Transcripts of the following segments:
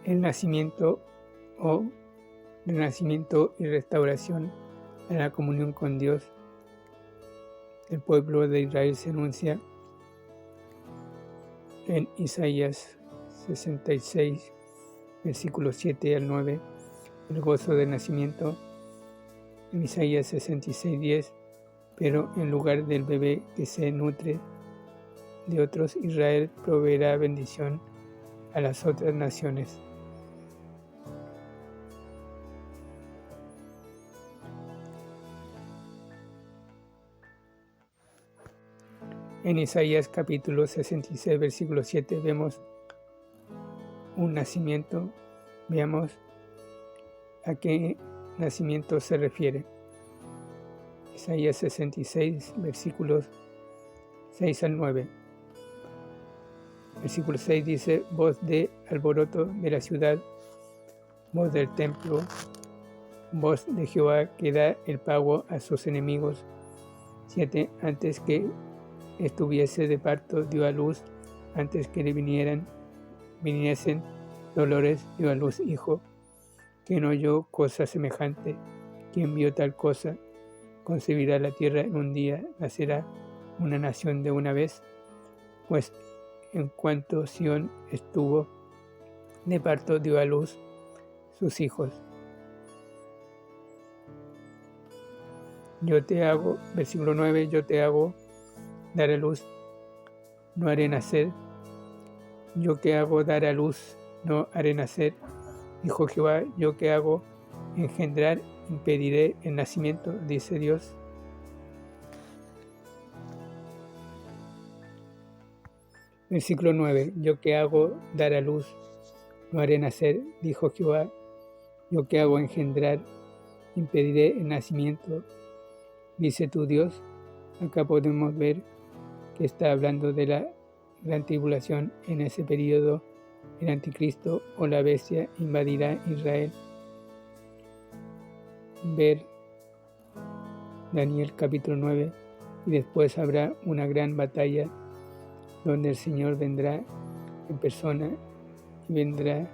el nacimiento o renacimiento y restauración a la comunión con Dios. El pueblo de Israel se anuncia en Isaías 66, versículos 7 al 9, el gozo del nacimiento. En Isaías 66, 10, pero en lugar del bebé que se nutre de otros, Israel proveerá bendición a las otras naciones. En Isaías capítulo 66, versículo 7 vemos un nacimiento. Veamos a qué nacimiento se refiere. Isaías 66, versículos 6 al 9. Versículo 6 dice: voz de alboroto de la ciudad, voz del templo, voz de Jehová que da el pago a sus enemigos. 7. Antes que estuviese de parto dio a luz, antes que le viniesen dolores dio a luz hijo. ¿Quién oyó cosa semejante? ¿Quién vio tal cosa? ¿Concebirá la tierra en un día? ¿Nacerá una nación de una vez? Pues en cuanto Sión estuvo de parto dio a luz sus hijos. Yo te hago, versículo 9, yo te hago dar a luz, no haré nacer. Yo que hago dar a luz, no haré nacer. Dijo Jehová, yo que hago engendrar, impediré el nacimiento, dice Dios. Versículo 9, yo que hago dar a luz, no haré nacer, dijo Jehová, yo que hago engendrar, impediré el nacimiento, dice tu Dios. Acá podemos ver que está hablando de la gran tribulación. En ese periodo el anticristo o la bestia invadirá Israel. Ver Daniel capítulo 9, y después habrá una gran batalla donde el Señor vendrá en persona y vendrá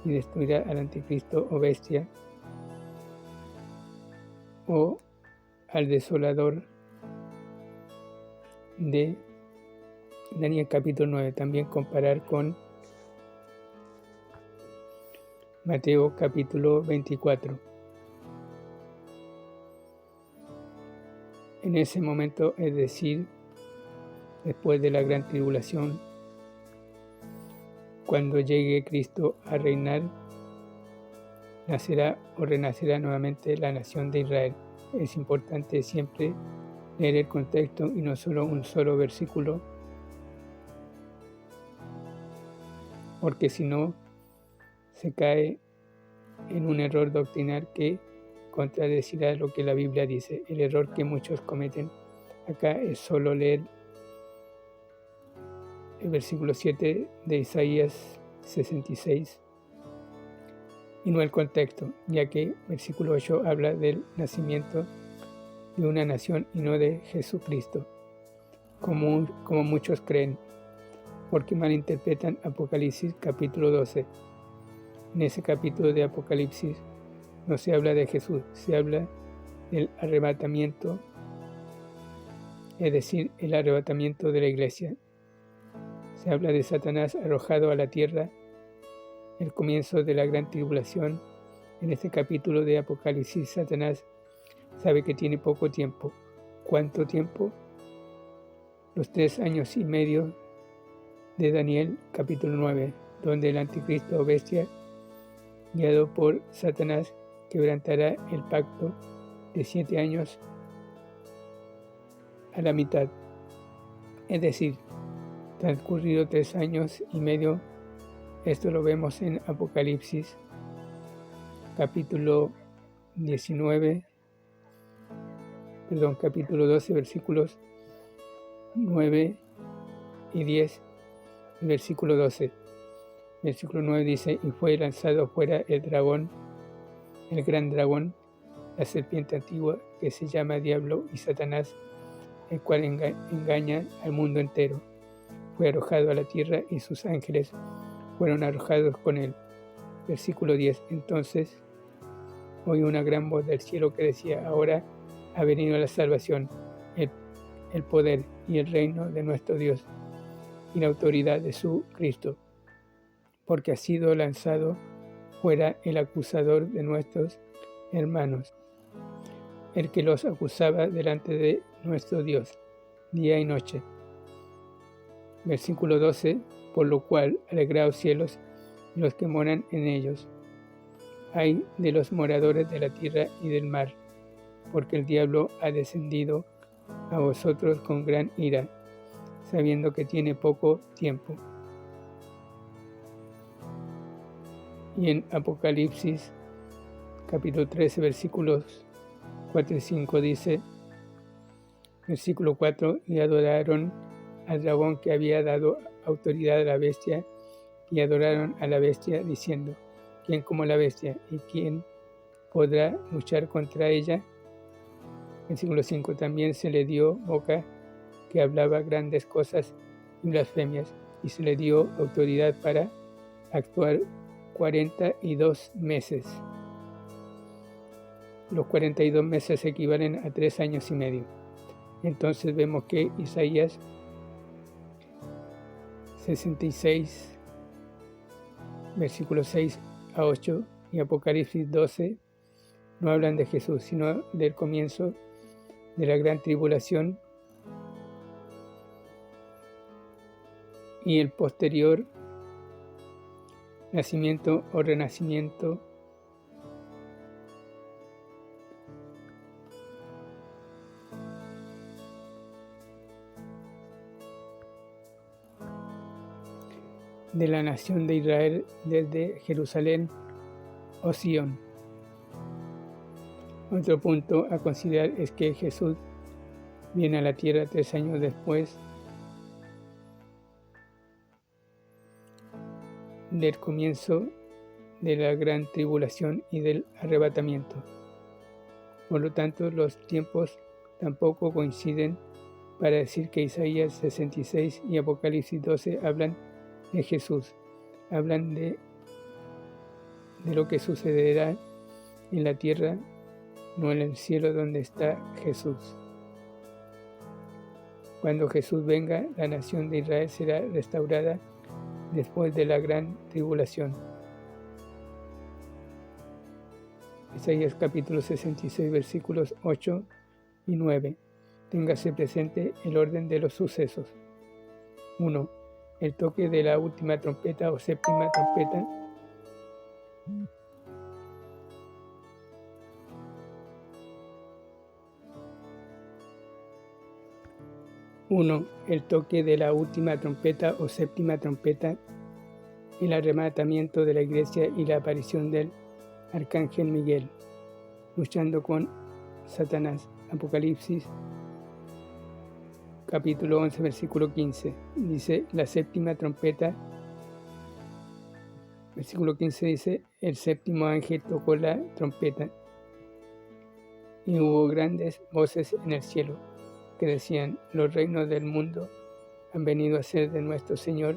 y destruirá al anticristo o bestia o al desolador de Daniel capítulo 9. También comparar con Mateo capítulo 24. En ese momento, es decir, después de la gran tribulación, cuando llegue Cristo a reinar, nacerá o renacerá nuevamente la nación de Israel. Es importante siempre leer el contexto y no solo un solo versículo, porque si no se cae en un error doctrinal que contradecirá lo que la Biblia dice. El error que muchos cometen acá es solo leer el versículo 7 de Isaías 66 y no el contexto, ya que versículo 8 habla del nacimiento de una nación y no de Jesucristo, como muchos creen, porque malinterpretan Apocalipsis capítulo 12. En ese capítulo de Apocalipsis no se habla de Jesús, se habla del arrebatamiento, es decir, el arrebatamiento de la iglesia. Se habla de Satanás arrojado a la tierra, el comienzo de la gran tribulación. En este capítulo de Apocalipsis, Satanás sabe que tiene poco tiempo. ¿Cuánto tiempo? Los 3 años y medio de Daniel capítulo 9, donde el anticristo o bestia, guiado por Satanás, quebrantará el pacto de 7 años a la mitad. Es decir, transcurrido 3 años y medio. Esto lo vemos en Apocalipsis capítulo 12, versículos 9 y 10, versículo 12. Versículo 9 dice: y fue lanzado fuera el dragón, el gran dragón, la serpiente antigua, que se llama Diablo y Satanás, el cual engaña al mundo entero. Fue arrojado a la tierra y sus ángeles fueron arrojados con él. Versículo 10. Entonces oí una gran voz del cielo que decía: ahora ha venido la salvación, el poder y el reino de nuestro Dios y la autoridad de su Cristo, porque ha sido lanzado fuera el acusador de nuestros hermanos, el que los acusaba delante de nuestro Dios día y noche. Versículo 12. Por lo cual, alegraos cielos y los que moran en ellos. Ay de los moradores de la tierra y del mar, porque el diablo ha descendido a vosotros con gran ira, sabiendo que tiene poco tiempo. Y en Apocalipsis, capítulo 13, versículos 4 y 5 dice, versículo 4, y adoraron al dragón que había dado autoridad a la bestia, y adoraron a la bestia, diciendo: ¿quién como la bestia? ¿Y quién podrá luchar contra ella? Versículo 5, también se le dio boca que hablaba grandes cosas y blasfemias, y se le dio autoridad para actuar 42 meses. Los 42 meses equivalen a 3 años y medio. Entonces vemos que Isaías 66, versículos 6 a 8 y Apocalipsis 12 no hablan de Jesús, sino del comienzo de la gran tribulación y el posterior nacimiento o renacimiento de la nación de Israel desde Jerusalén o Sion. Otro punto a considerar es que Jesús viene a la tierra 3 años después del comienzo de la gran tribulación y del arrebatamiento. Por lo tanto, los tiempos tampoco coinciden para decir que Isaías 66 y Apocalipsis 12 hablan de Jesús, hablan de lo que sucederá en la tierra, no en el cielo donde está Jesús. Cuando Jesús venga, la nación de Israel será restaurada después de la gran tribulación. Isaías capítulo 66, versículos 8 y 9. Téngase presente el orden de los sucesos. 1. El toque de la última trompeta o séptima trompeta. 1. El toque de la última trompeta o séptima trompeta, el arrebatamiento de la iglesia y la aparición del arcángel Miguel, luchando con Satanás. Apocalipsis capítulo 11, versículo 15. Dice la séptima trompeta. Versículo 15 dice: el séptimo ángel tocó la trompeta y hubo grandes voces en el cielo que decían: los reinos del mundo han venido a ser de nuestro Señor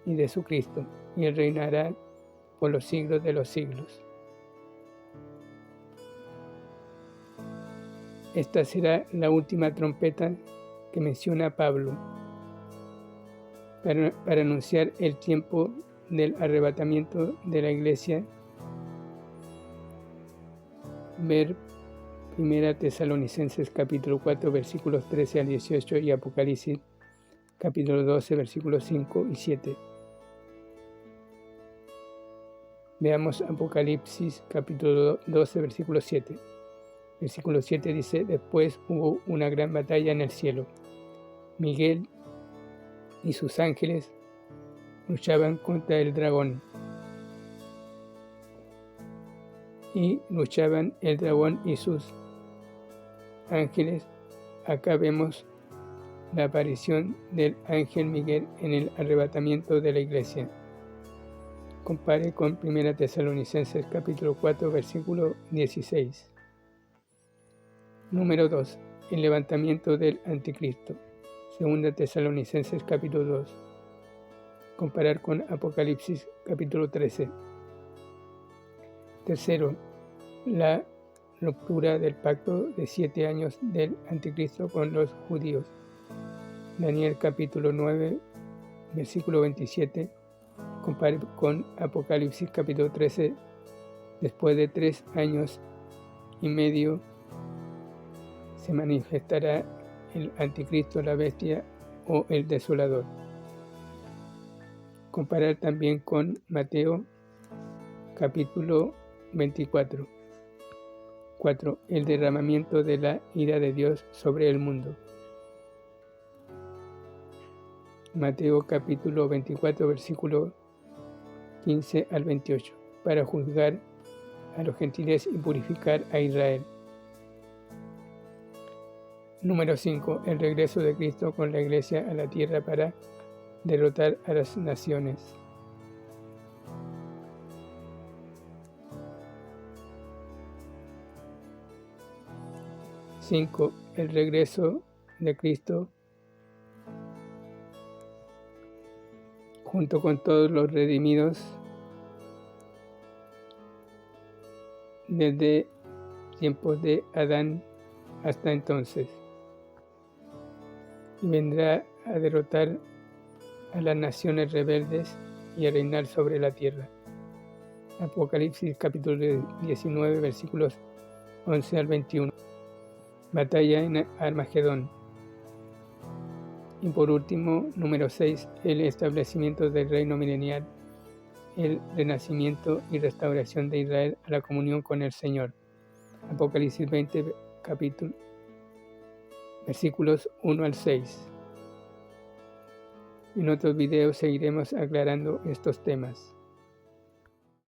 y de su Cristo, y Él reinará por los siglos de los siglos. Esta será la última trompeta que menciona Pablo para anunciar el tiempo del arrebatamiento de la iglesia. Ver 1 Tesalonicenses capítulo 4 versículos 13 al 18 y Apocalipsis capítulo 12 versículos 5 y 7. Veamos Apocalipsis capítulo 12 versículo 7. Versículo 7 dice: después hubo una gran batalla en el cielo. Miguel y sus ángeles luchaban contra el dragón. Y luchaban el dragón y sus ángeles. Acá vemos la aparición del ángel Miguel en el arrebatamiento de la iglesia. Compare con 1 Tesalonicenses capítulo 4 versículo 16. Número 2. El levantamiento del anticristo. 2 Tesalonicenses capítulo 2. Comparar con Apocalipsis capítulo 13. Tercero, la ruptura del pacto de 7 años del anticristo con los judíos. Daniel capítulo 9, versículo 27, compare con Apocalipsis capítulo 13, después de 3 años y medio se manifestará el anticristo, la bestia o el desolador. Comparar también con Mateo capítulo 24. 4. El derramamiento de la ira de Dios sobre el mundo. Mateo capítulo 24, versículo 15 al 28, para juzgar a los gentiles y purificar a Israel. Número 5. El regreso de Cristo con la Iglesia a la tierra para derrotar a las naciones. Cinco. El regreso de Cristo junto con todos los redimidos desde tiempos de Adán hasta entonces, y vendrá a derrotar a las naciones rebeldes y a reinar sobre la tierra. Apocalipsis capítulo 19, versículos 11 al 21. Batalla en Armagedón. Y por último, número 6, el establecimiento del reino milenial, el renacimiento y restauración de Israel a la comunión con el Señor. Apocalipsis 20, capítulo, versículos 1 al 6. En otros videos seguiremos aclarando estos temas.